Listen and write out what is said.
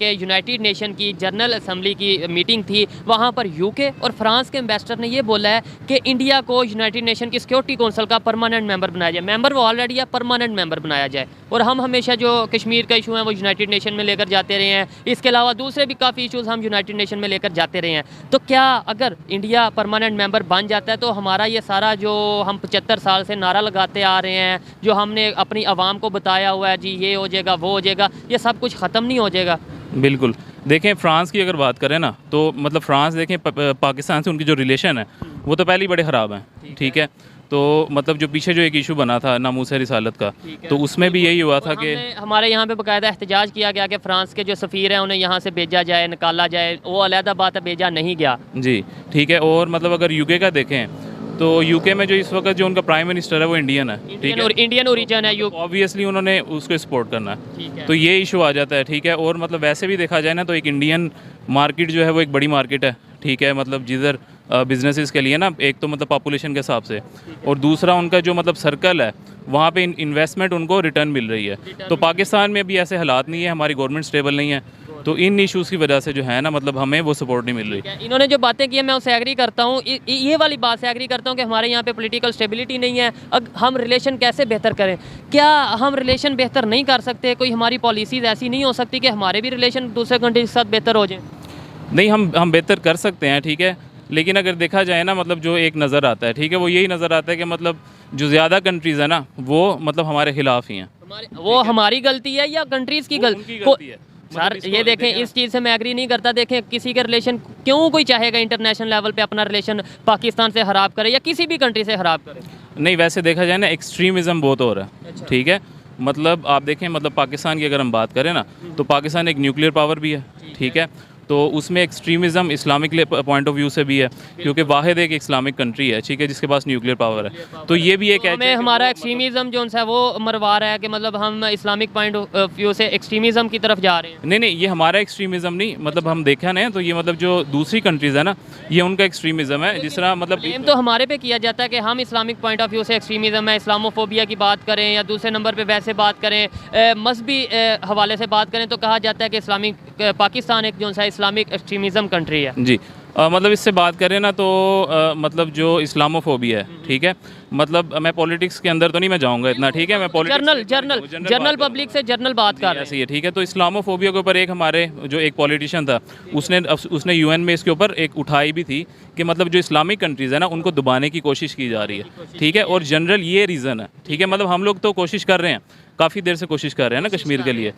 कि United nation की general assembly की मीटिंग थी, वहाँ पर यूके और फ्रांस के एम्बेसडर ने ये बोला है कि इंडिया को यूनाइटेड नेशन की सिक्योरिटी काउंसिल का परमानेंट मेंबर बनाया जाए। मेंबर वो ऑलरेडी है, परमानेंट मेंबर बनाया जाए। और हम हमेशा जो कश्मीर का इशू है वो यूनाइटेड नेशन में लेकर जाते रहे हैं। इसके अलावा दूसरे भी काफ़ी इशूज़ हम यूनाइटेड नेशन में लेकर जाते रहे हैं। तो क्या अगर इंडिया परमानेंट मेंबर बन जाता है तो हमारा ये सारा जो हम 75 साल से नारा लगाते आ रहे हैं, जो हमने अपनी आवाम को बताया हुआ है, जी ये हो जाएगा वो हो जाएगा, ये सब कुछ ख़त्म नहीं हो जाएगा? बिल्कुल। देखें, फ्रांस की अगर बात करें ना, तो मतलब फ्रांस देखें पाकिस्तान से उनकी जो रिलेशन है वो तो पहले ही बड़े ख़राब हैं, ठीक है। तो मतलब जो पीछे जो एक इशू बना था नामूस रिसालत का, तो उसमें भी यही हुआ था कि हमारे यहाँ पे बाकायदा एहतजाज किया गया कि फ्रांस के जो सफ़ीर हैं उन्हें यहाँ से भेजा जाए, निकाला जाए। वो अलहदा बात है, भेजा नहीं गया। जी ठीक है। और मतलब अगर यूके का देखें तो यूके में जो इस वक्त जो उनका प्राइम मिनिस्टर है वो इंडियन है, ठीक है, इंडियन ओरिजिन है। ऑब्वियसली उन्होंने उसको सपोर्ट करना है, तो ये इशू आ जाता है, ठीक है। और मतलब वैसे भी देखा जाए ना तो एक इंडियन मार्केट जो है वो एक बड़ी मार्केट है, ठीक है। मतलब जिधर बिजनेसेस के लिए ना, एक तो मतलब पॉपुलेशन के हिसाब से, और दूसरा उनका जो मतलब सर्कल है वहाँ पे इन्वेस्टमेंट उनको रिटर्न मिल रही है। तो पाकिस्तान में भी ऐसे हालात नहीं है, हमारी गवर्नमेंट स्टेबल नहीं है, तो इन इश्यूज़ की वजह से जो है ना मतलब हमें वो सपोर्ट नहीं मिल रही। इन्होंने जो बातें की है मैं उससे एग्री करता हूँ, ये वाली बात से एग्री करता हूँ कि हमारे यहाँ पे पॉलिटिकल स्टेबिलिटी नहीं है। हम रिलेशन कैसे बेहतर करें? क्या हम रिलेशन बेहतर नहीं कर सकते? कोई हमारी पॉलिसीज़ ऐसी नहीं हो सकती कि हमारे भी रिलेशन दूसरे कंट्री के साथ बेहतर हो जाए? नहीं, हम बेहतर कर सकते हैं, ठीक है, लेकिन अगर देखा जाए ना मतलब जो एक नज़र आता है, ठीक है, वो यही नज़र आता है कि मतलब जो ज़्यादा कंट्रीज़ है ना वो मतलब हमारे खिलाफ ही हैं। वो हमारी गलती है या कंट्रीज़ की गलती है? सर ये देखें, इस चीज़ से मैं एग्री नहीं करता। देखें, किसी के रिलेशन क्यों कोई चाहेगा इंटरनेशनल लेवल पे अपना रिलेशन पाकिस्तान से ख़राब करे या किसी भी कंट्री से ख़राब करे? नहीं, वैसे देखा जाए ना एक्सट्रीमिज़म बहुत हो रहा है। अच्छा। ठीक है, मतलब आप देखें, मतलब पाकिस्तान की अगर हम बात करें ना तो पाकिस्तान एक न्यूक्लियर पावर भी है, ठीक है। तो उसमें extremism Islamic point of view से भी है, क्योंकि वाहिद एक इस्लामिक कंट्री है, ठीक है, जिसके पास न्यूक्लियर पावर है। तो ये भी एक हमें हमारा एक्सट्रीमिज़म जो है वो मरवा रहा है कि मतलब हम इस्लामिक पॉइंट ऑफ व्यू से एक्सट्रीमिज़म की तरफ जा रहे हैं। नहीं, ये हमारा एक्सट्रीमिज़म नहीं, मतलब हम देखा नहीं तो ये मतलब जो दूसरी कंट्रीज़ है ना ये उनका एक्सट्रीमिज़म है। जिस तरह मतलब ब्लेम तो हमारे पे किया जाता है कि हम इस्लामिक पॉइंट ऑफ व्यू से एक्सट्रीमिज़म है, इस्लामोफोबिया की बात करें या दूसरे नंबर पे वैसे बात करें, मजहबी हवाले से बात करें तो कहा जाता है कि इस्लामिक पाकिस्तान एक जो सा इस्लामिक एक्सट्रीमिज़म कंट्री है। जी। मतलब इससे बात करें ना तो मतलब जो इस्लामोफोबिया है, ठीक है, मतलब मैं पॉलिटिक्स के अंदर तो नहीं मैं जाऊंगा इतना, ठीक है, मैं जर्नल पब्लिक से जर्नल बात कर रहे हैं, ठीक है। तो इस्लामोफोबिया के ऊपर एक हमारे जो एक पॉलिटिशियन था उसने यूएन में इसके ऊपर एक उठाई भी थी कि मतलब जो इस्लामिक कंट्रीज़ है ना उनको दबाने की कोशिश की जा रही है, ठीक है। और जनरल ये रीज़न है, ठीक है, मतलब हम लोग तो कोशिश कर रहे हैं, काफ़ी देर से कोशिश कर रहे हैं ना कश्मीर के लिए।